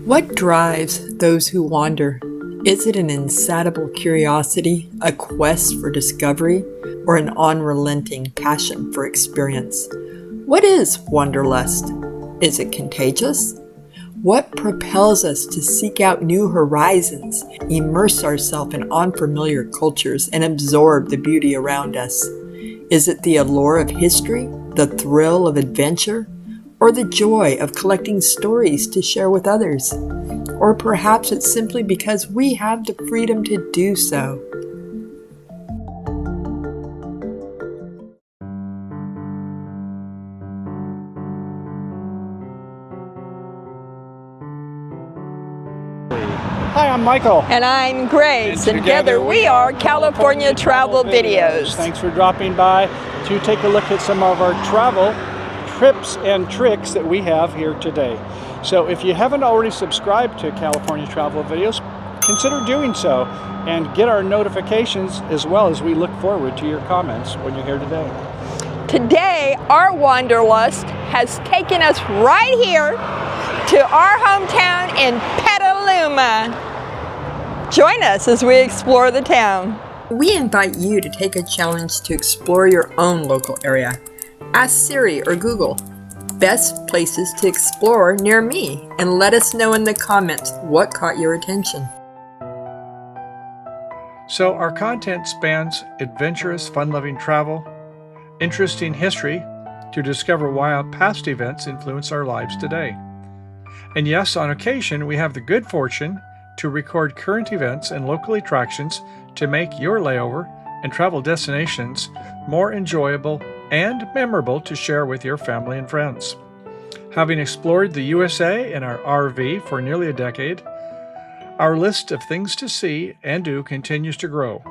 What drives those who wander? Is it an insatiable curiosity, a quest for discovery, or an unrelenting passion for experience? What is Wanderlust? Is it contagious? What propels us to seek out new horizons, immerse ourselves in unfamiliar cultures, and absorb the beauty around us? Is it the allure of history, the thrill of adventure, or the joy of collecting stories to share with others? Or perhaps it's simply because we have the freedom to do so. Hi, I'm Michael. And I'm Grace, and together we are California Travel Videos. Thanks for dropping by to take a look at some of our travel trips and tricks that we have here today. So if you haven't already subscribed to California Travel Videos, consider doing so and get our notifications, as well as we look forward to your comments when you're here today. Today, our Wanderlust has taken us right here to our hometown in Petaluma. Join us as we explore the town. We invite you to take a challenge to explore your own local area. Ask Siri or Google, best places to explore near me, and let us know in the comments what caught your attention. So our content spans adventurous, fun-loving travel, interesting history to discover why past events influence our lives today. And yes, on occasion, we have the good fortune to record current events and local attractions to make your layover and travel destinations more enjoyable and memorable to share with your family and friends. Having explored the USA in our RV for nearly a decade, our list of things to see and do continues to grow.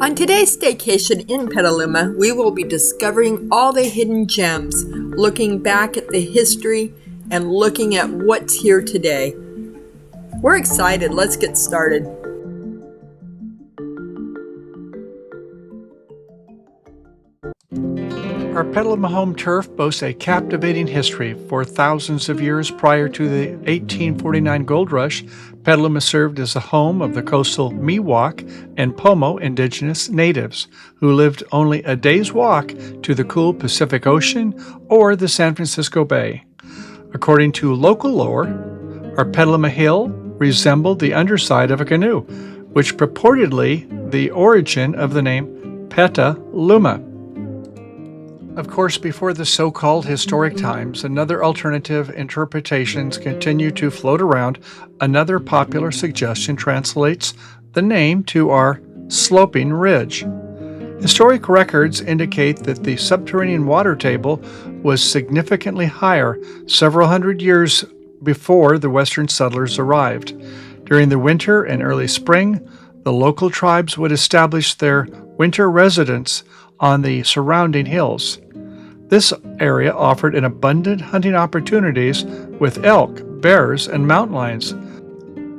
On today's staycation in Petaluma, we will be discovering all the hidden gems, looking back at the history, and looking at what's here today. We're excited. Let's get started. Our Petaluma home turf boasts a captivating history. For thousands of years prior to the 1849 gold rush, Petaluma served as the home of the coastal Miwok and Pomo indigenous natives, who lived only a day's walk to the cool Pacific Ocean or the San Francisco Bay. According to local lore, our Petaluma Hill resembled the underside of a canoe, which purportedly the origin of the name Petaluma. Of course, before the so-called historic times, another alternative interpretations continue to float around. Another popular suggestion translates the name to our sloping ridge. Historic records indicate that the subterranean water table was significantly higher several hundred years before the Western settlers arrived. During the winter and early spring, the local tribes would establish their winter residence on the surrounding hills. This area offered an abundant hunting opportunities with elk, bears, and mountain lions.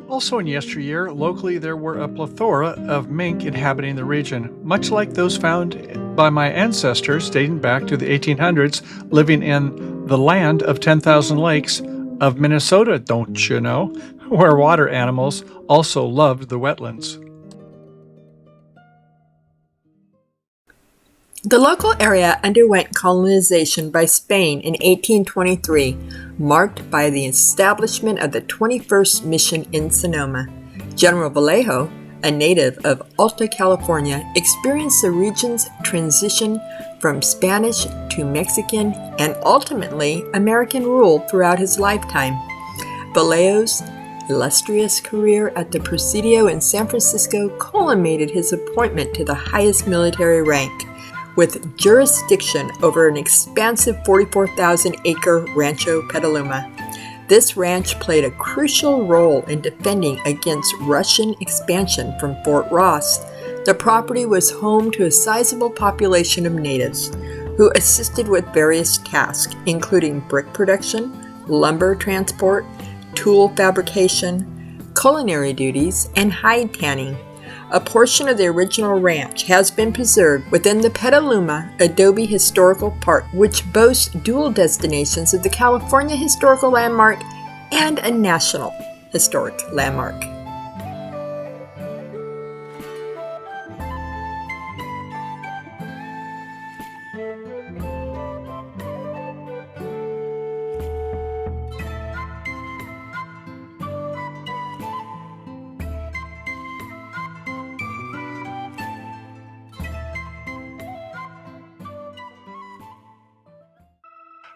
Also in yesteryear, locally there were a plethora of mink inhabiting the region, much like those found by my ancestors dating back to the 1800s, living in the land of 10,000 lakes of Minnesota, don't you know, where water animals also loved the wetlands. The local area underwent colonization by Spain in 1823, marked by the establishment of the 21st Mission in Sonoma. General Vallejo, a native of Alta California, experienced the region's transition from Spanish to Mexican and ultimately American rule throughout his lifetime. Vallejo's illustrious career at the Presidio in San Francisco culminated his appointment to the highest military rank, with jurisdiction over an expansive 44,000-acre Rancho Petaluma. This ranch played a crucial role in defending against Russian expansion from Fort Ross. The property was home to a sizable population of natives who assisted with various tasks, including brick production, lumber transport, tool fabrication, culinary duties, and hide tanning. A portion of the original ranch has been preserved within the Petaluma Adobe Historical Park, which boasts dual destinations of the California Historical Landmark and a National Historic Landmark.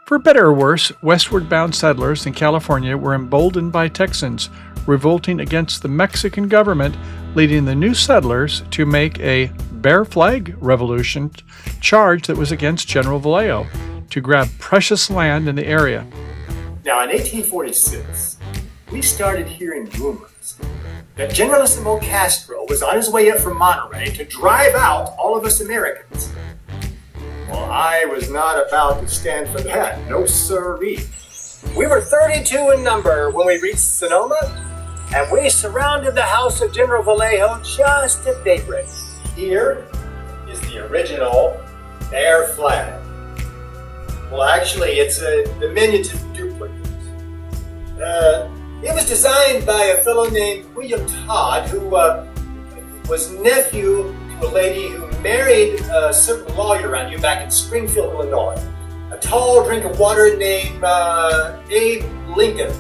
For better or worse, westward-bound settlers in California were emboldened by Texans revolting against the Mexican government, leading the new settlers to make a Bear Flag Revolution charge that was against General Vallejo to grab precious land in the area. Now, in 1846, we started hearing rumors that Generalissimo Castro was on his way up from Monterey to drive out all of us Americans. Well, I was not about to stand for that, no sirree. We were 32 in number when we reached Sonoma, and we surrounded the house of General Vallejo just at daybreak. Here is the original Bear Flag. Well, actually, it's a diminutive duplicate. It was designed by a fellow named William Todd, who was nephew to a lady who married a certain lawyer around here back in Springfield, Illinois. A tall drink of water named Abe Lincoln.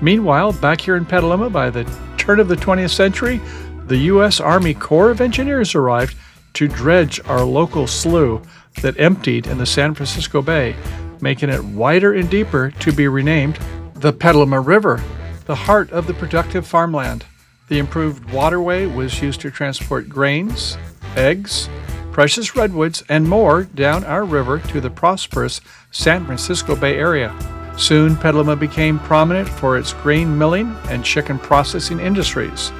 Meanwhile, back here in Petaluma, by the turn of the 20th century, the U.S. Army Corps of Engineers arrived to dredge our local slough that emptied in the San Francisco Bay, making it wider and deeper to be renamed the Petaluma River, the heart of the productive farmland. The improved waterway was used to transport grains, eggs, precious redwoods, and more down our river to the prosperous San Francisco Bay area. Soon, Petaluma became prominent for its grain milling and chicken processing industries.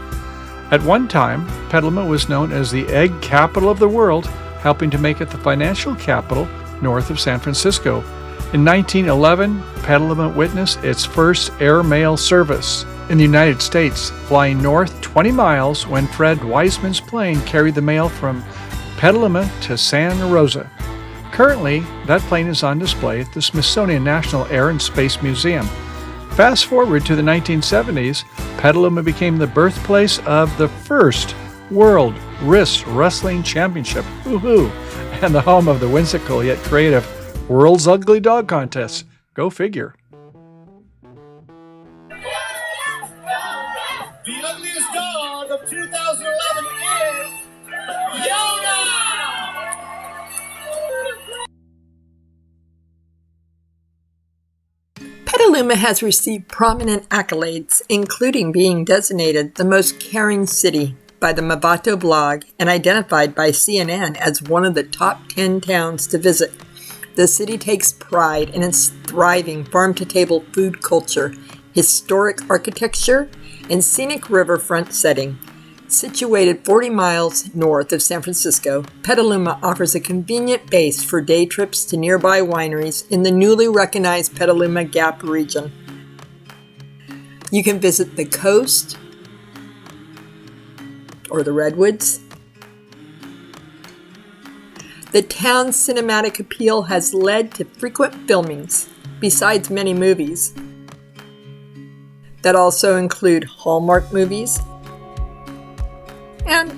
At one time, Petaluma was known as the egg capital of the world, helping to make it the financial capital north of San Francisco. In 1911, Petaluma witnessed its first air mail service in the United States, flying north 20 miles when Fred Wiseman's plane carried the mail from Petaluma to Santa Rosa. Currently, that plane is on display at the Smithsonian National Air and Space Museum. Fast forward to the 1970s, Petaluma became the birthplace of the first World Wrist Wrestling Championship, woohoo, and the home of the whimsical yet creative World's Ugly Dog Contest. Go figure. The ugliest dog of 2011 is Yoda! Petaluma has received prominent accolades, including being designated the most caring city by the Mavato blog and identified by CNN as one of the top 10 towns to visit. The city takes pride in its thriving farm-to-table food culture, historic architecture, and scenic riverfront setting. Situated 40 miles north of San Francisco, Petaluma offers a convenient base for day trips to nearby wineries in the newly recognized Petaluma Gap region. You can visit the coast or the redwoods. The town's cinematic appeal has led to frequent filmings, besides many movies that also include Hallmark movies and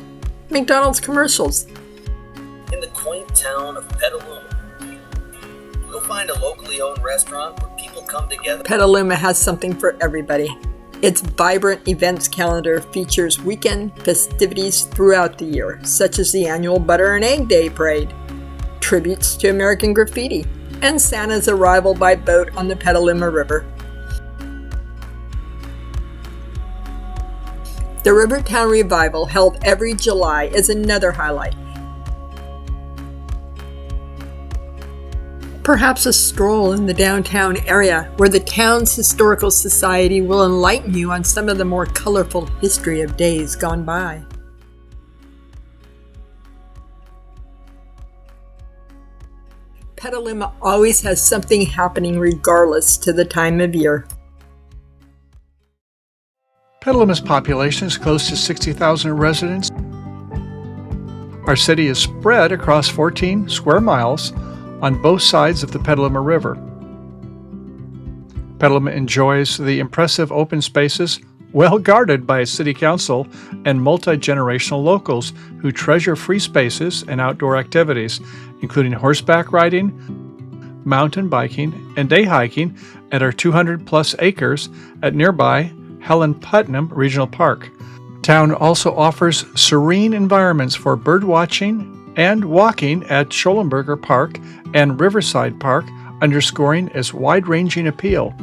McDonald's commercials. In the quaint town of Petaluma, you'll find a locally owned restaurant where people come together. Petaluma has something for everybody. Its vibrant events calendar features weekend festivities throughout the year, such as the annual Butter and Egg Day Parade, tributes to American graffiti, and Santa's arrival by boat on the Petaluma River. The Rivertown Revival, held every July, is another highlight. Perhaps a stroll in the downtown area, where the town's historical society will enlighten you on some of the more colorful history of days gone by. Petaluma always has something happening regardless to the time of year. Petaluma's population is close to 60,000 residents. Our city is spread across 14 square miles on both sides of the Petaluma River. Petaluma enjoys the impressive open spaces, well guarded by City Council and multi-generational locals who treasure free spaces and outdoor activities, including horseback riding, mountain biking, and day hiking at our 200-plus acres at nearby Helen Putnam Regional Park. Town also offers serene environments for bird watching and walking at Schollenberger Park and Riverside Park, underscoring its wide-ranging appeal.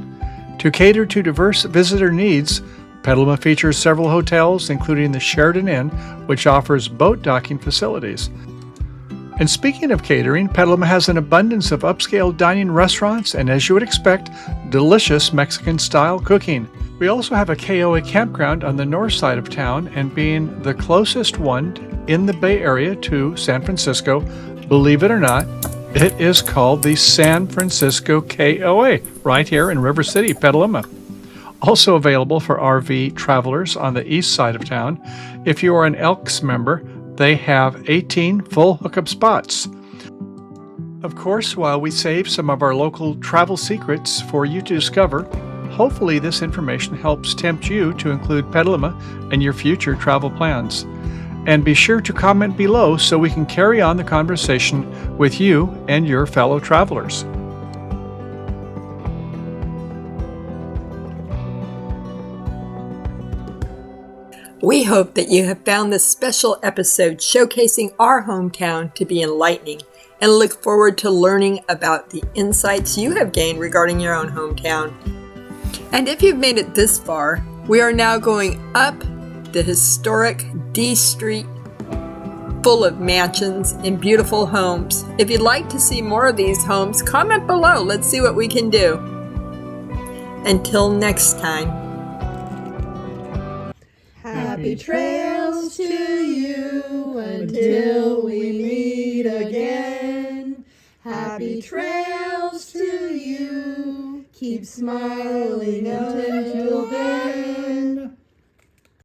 To cater to diverse visitor needs, Petaluma features several hotels, including the Sheridan Inn, which offers boat docking facilities. And speaking of catering, Petaluma has an abundance of upscale dining restaurants and, as you would expect, delicious Mexican-style cooking. We also have a KOA campground on the north side of town, and being the closest one in the Bay Area to San Francisco, believe it or not, it is called the San Francisco KOA, right here in River City, Petaluma. Also available for RV travelers on the east side of town. If you are an Elks member, they have 18 full hookup spots. Of course, while we save some of our local travel secrets for you to discover, hopefully this information helps tempt you to include Petaluma in your future travel plans. And be sure to comment below so we can carry on the conversation with you and your fellow travelers. We hope that you have found this special episode showcasing our hometown to be enlightening and look forward to learning about the insights you have gained regarding your own hometown. And if you've made it this far, we are now going up the historic D Street full of mansions and beautiful homes. If you'd like to see more of these homes, comment below. Let's see what we can do. Until next time. Happy trails to you until we meet again. Happy trails to you. Keep smiling until then.